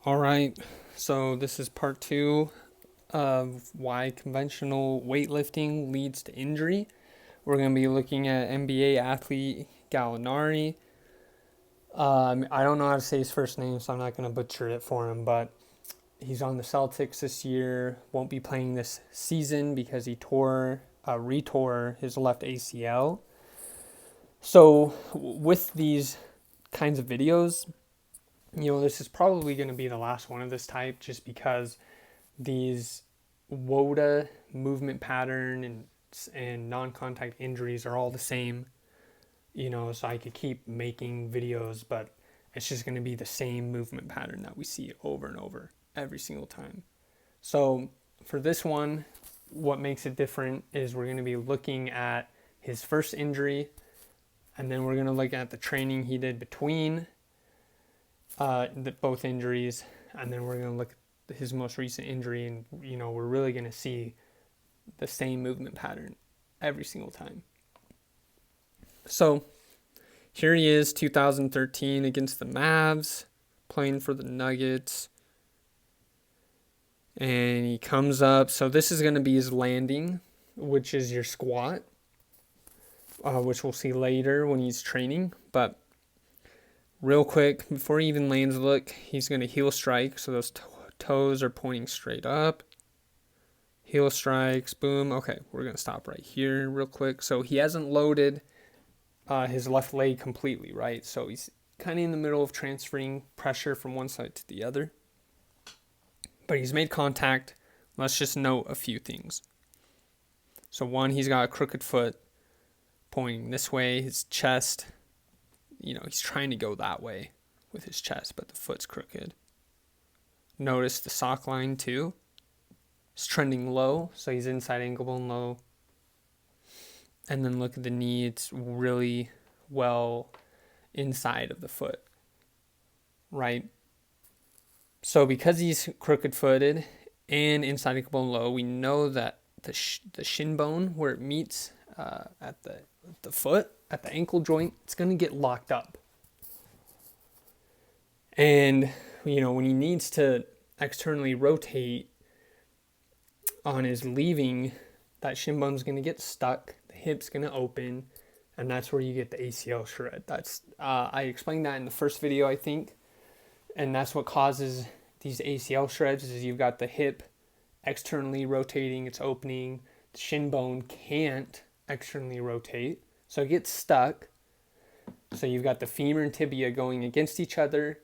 All right, so this is part two of why conventional weightlifting leads to injury. We're going to be looking at NBA athlete Gallinari. I don't know how to say his first name, so I'm not going to butcher it for him, but he's on the Celtics this year. Won't be playing this season because he retore his left ACL. So with these kinds of videos, this is probably going to be the last one of this type just because these woata movement pattern and non-contact injuries are all the same, so I could keep making videos, but it's just going to be the same movement pattern that we see over and over every single time. So for this one, what makes it different is we're going to be looking at his first injury, and then we're going to look at the training he did between both injuries, and then we're going to look at his most recent injury, and we're really going to see the same movement pattern every single time. So here he is, 2013 against the Mavs, playing for the Nuggets, and he comes up. So this is going to be his landing, which is your squat, which we'll see later when he's training. But real quick, before he even lands, look, he's going to heel strike. So those toes are pointing straight up. Heel strikes, boom. Okay, we're going to stop right here real quick. So he hasn't loaded his left leg completely, right? So he's kind of in the middle of transferring pressure from one side to the other. But he's made contact. Let's just note a few things. So one, he's got a crooked foot pointing this way. His chest, he's trying to go that way with his chest, but the foot's crooked. Notice the sock line too. It's trending low, so he's inside ankle bone low. And then look at the knee. It's really well inside of the foot, right? So because he's crooked-footed and inside ankle bone low, we know that the shin bone, where it meets at the foot, at the ankle joint, it's going to get locked up. And, when he needs to externally rotate on his leaving, that shin bone's going to get stuck, the hip's going to open, and that's where you get the ACL shred. That's I explained that in the first video, I think, and that's what causes these ACL shreds is you've got the hip externally rotating, it's opening, the shin bone can't externally rotate, so it gets stuck. So you've got the femur and tibia going against each other,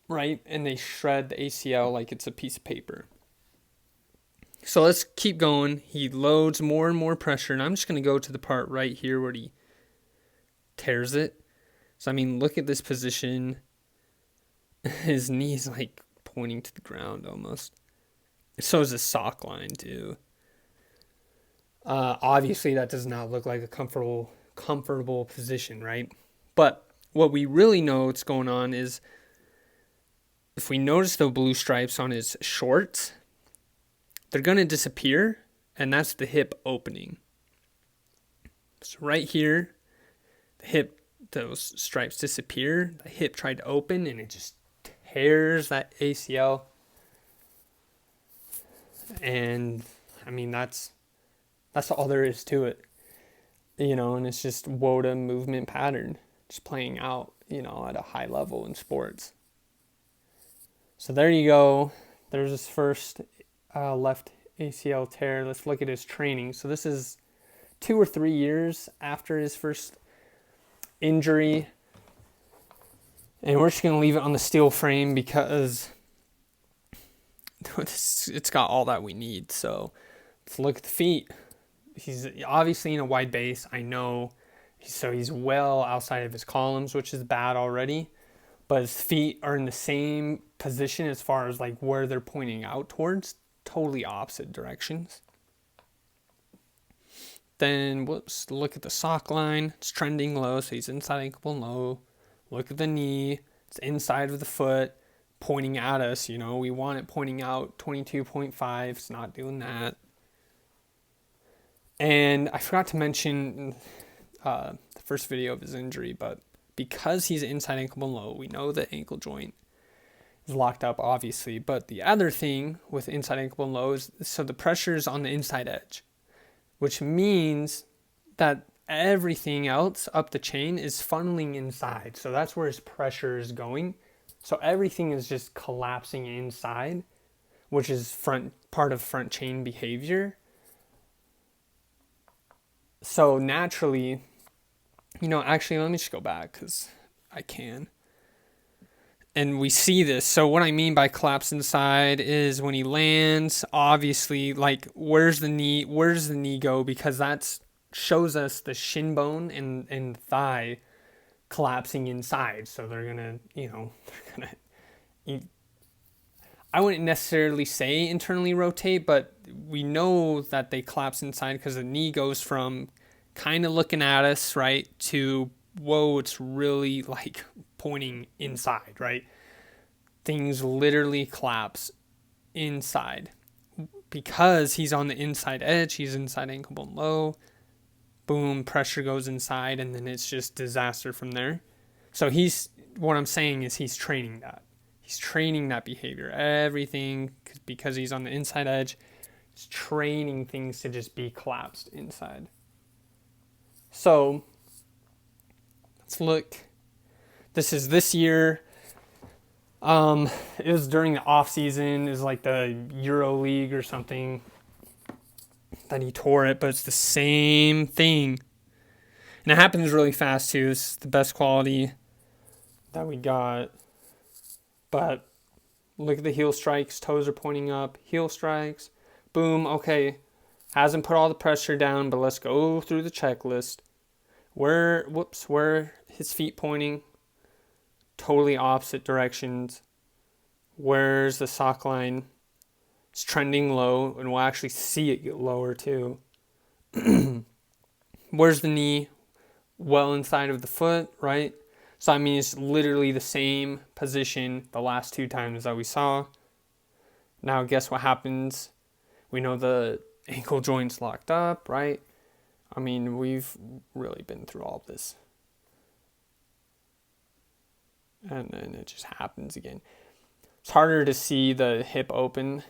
right? And they shred the ACL like it's a piece of paper. So let's keep going. He loads more and more pressure, and I'm just going to go to the part right here where he tears it. So, look at this position. His knee's like pointing to the ground almost. So is his sock line too. Obviously, that does not look like a comfortable position, right? But what we really know what's going on is if we notice the blue stripes on his shorts, they're going to disappear, and that's the hip opening. So right here, those stripes disappear. The hip tried to open, and it just tears that ACL. And, that's all there is to it. And it's just woata movement pattern, just playing out, at a high level in sports. So there you go. There's his first left ACL tear. Let's look at his training. So this is 2 or 3 years after his first injury. And we're just going to leave it on the steel frame because it's got all that we need. So let's look at the feet. He's obviously in a wide base, I know. So he's well outside of his columns, which is bad already. But his feet are in the same position as far as like where they're pointing out towards. Totally opposite directions. Then look at the sock line. It's trending low, so he's inside ankle bone low. Look at the knee. It's inside of the foot, pointing at us. We want it pointing out 22.5. It's not doing that. And I forgot to mention the first video of his injury, but because he's inside ankle bone low, we know the ankle joint is locked up, obviously. But the other thing with inside ankle bone low is, so the pressure is on the inside edge, which means that everything else up the chain is funneling inside. So that's where his pressure is going. So everything is just collapsing inside, which is part of front chain behavior. So naturally, actually, let me just go back because I can. And we see this. So what I mean by collapse inside is when he lands, obviously, like, where's the knee go? Because that shows us the shin bone and thigh collapsing inside. So they're gonna, I wouldn't necessarily say internally rotate, but we know that they collapse inside because the knee goes from kind of looking at us, right, to, whoa, it's really like pointing inside, right? Things literally collapse inside because he's on the inside edge. He's inside ankle bone low. Boom, pressure goes inside, and then it's just disaster from there. So what I'm saying is he's training that. He's training that behavior. Everything, because he's on the inside edge, he's training things to just be collapsed inside. So let's look. This is this year. It was during the off season. It was like the Euro League or something that he tore it, but it's the same thing. And it happens really fast too. It's the best quality that we got. But look at the heel strikes. Toes are pointing up. Heel strikes. Boom. Okay. Hasn't put all the pressure down, but let's go through the checklist. Where his feet pointing? Totally opposite directions. Where's the sock line? It's trending low, and we'll actually see it get lower too. Where's the knee? Well inside of the foot, right? So, I mean, it's literally the same position the last two times that we saw. Now, guess what happens? We know the ankle joint's locked up, right? I mean, we've really been through all of this. And then it just happens again. It's harder to see the hip open.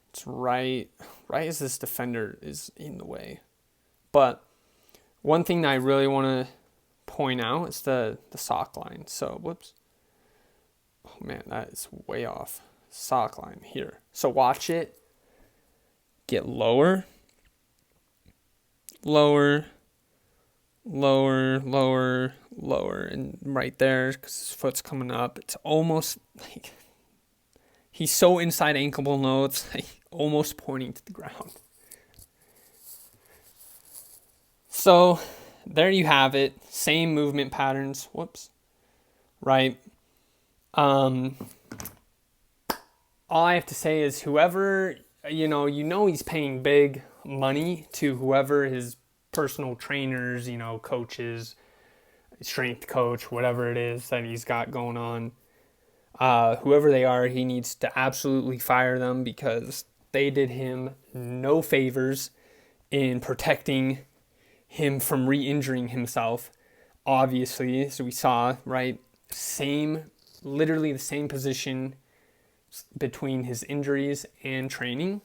It's right as this defender is in the way. But one thing that I really want to point out is the sock line. So, whoops. Oh man, that is way off. Sock line here. So watch it get lower, lower, lower, lower, lower, and right there, because his foot's coming up, it's almost like he's so inside ankle bone low, it's like almost pointing to the ground. So there you have it. Same movement patterns. Whoops. Right. All I have to say is whoever, he's paying big money to whoever his personal trainers, coaches, strength coach, whatever it is that he's got going on. Whoever they are, he needs to absolutely fire them because they did him no favors in protecting him from re-injuring himself. Obviously, as we saw, right? Literally the same position between his injuries and training.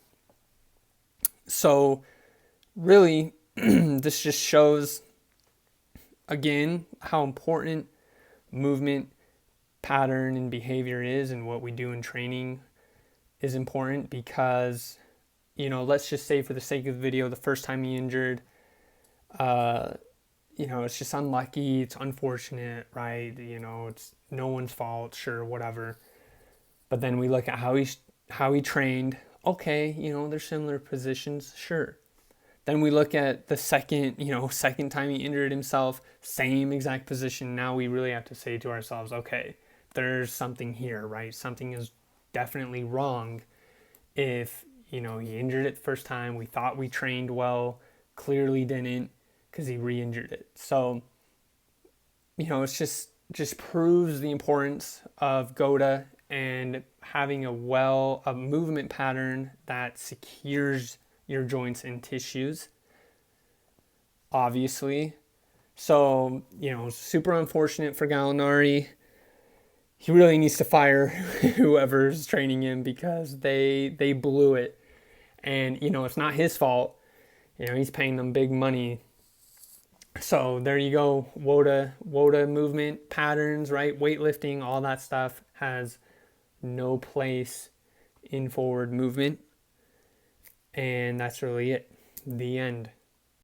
So really, this just shows again how important movement pattern and behavior is, and what we do in training is important because, let's just say for the sake of the video, the first time he injured, it's just unlucky, it's unfortunate, right? It's no one's fault, sure, whatever. But then we look at how he trained. Okay, there's similar positions, sure. Then we look at the second time he injured himself, same exact position. Now we really have to say to ourselves, okay, there's something here, right? Something is definitely wrong. If, he injured it the first time, we thought we trained well, clearly didn't, because he re-injured it. So, it's just proves the importance of goata and having a movement pattern that secures your joints and tissues, obviously. So, super unfortunate for Gallinari. he really needs to fire whoever's training him because they blew it. And it's not his fault. He's paying them big money. So there you go. WOTA movement patterns, right? Weightlifting, all that stuff has no place in forward movement. And that's really it. The end.